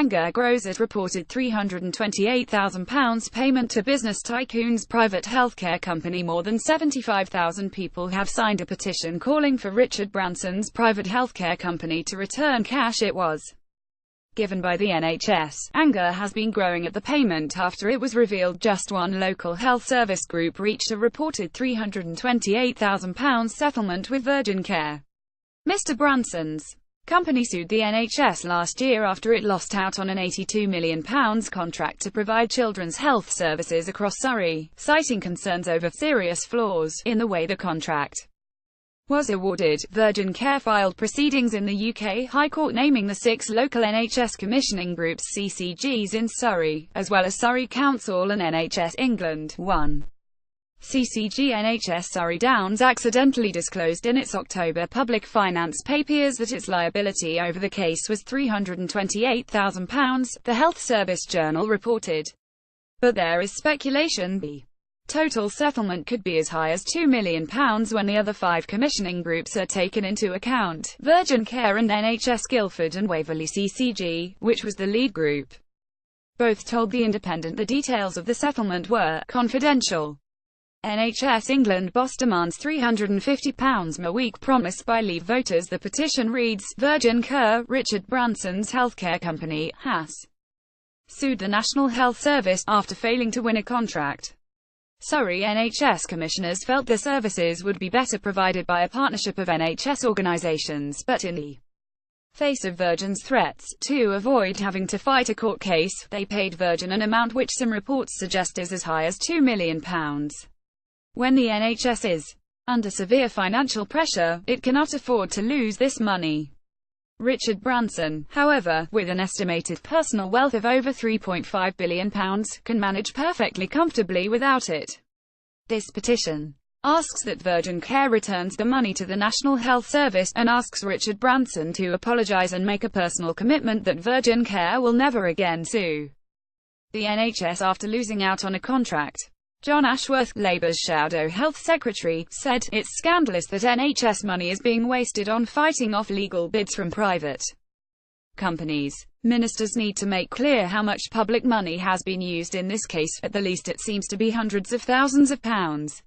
Anger grows at reported £328,000 payment to business tycoons. Private healthcare company. More than 75,000 people have signed a petition calling for Richard Branson's private healthcare company to return cash it was given by the NHS. Anger has been growing at the payment after it was revealed just one local health service group reached a reported £328,000 settlement with Virgin Care. Mr. Branson's company sued the NHS last year after it lost out on an £82 million contract to provide children's health services across Surrey, citing concerns over serious flaws in the way the contract was awarded. Virgin Care filed proceedings in the UK High Court naming the 6 local NHS commissioning groups CCGs in Surrey, as well as Surrey Council and NHS England. 1. CCG NHS Surrey Downs accidentally disclosed in its October public finance papers that its liability over the case was £328,000, the Health Service Journal reported. But there is speculation the total settlement could be as high as £2 million when the other 5 commissioning groups are taken into account: Virgin Care and NHS Guildford and Waverley CCG, which was the lead group. Both told The Independent the details of the settlement were confidential. NHS England boss demands £350 a week promised by Leave voters. The petition reads, Virgin Care, Richard Branson's healthcare company, has sued the National Health Service after failing to win a contract. Surrey NHS commissioners felt the services would be better provided by a partnership of NHS organisations, but in the face of Virgin's threats to avoid having to fight a court case, they paid Virgin an amount which some reports suggest is as high as £2 million. When the NHS is under severe financial pressure, it cannot afford to lose this money. Richard Branson, however, with an estimated personal wealth of over £3.5 billion, can manage perfectly comfortably without it. This petition asks that Virgin Care returns the money to the National Health Service, and asks Richard Branson to apologise and make a personal commitment that Virgin Care will never again sue the NHS after losing out on a contract. John Ashworth, Labour's Shadow Health Secretary, said, "It's scandalous that NHS money is being wasted on fighting off legal bids from private companies. Ministers need to make clear how much public money has been used in this case. At the least it seems to be hundreds of thousands of pounds.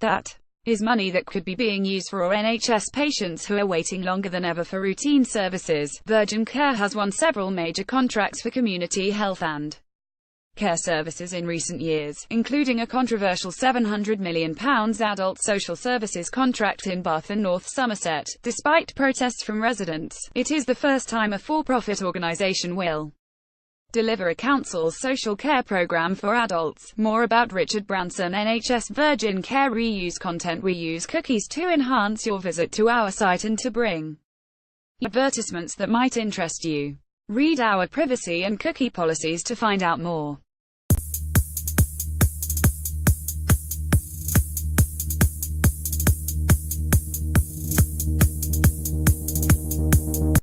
That is money that could be being used for our NHS patients who are waiting longer than ever for routine services." Virgin Care has won several major contracts for community health and care services in recent years, including a controversial £700 million adult social services contract in Bath and North Somerset. Despite protests from residents, it is the first time a for-profit organisation will deliver a council's social care programme for adults. More about Richard Branson. NHS Virgin Care reuse content. We use cookies to enhance your visit to our site and to bring advertisements that might interest you. Read our privacy and cookie policies to find out more.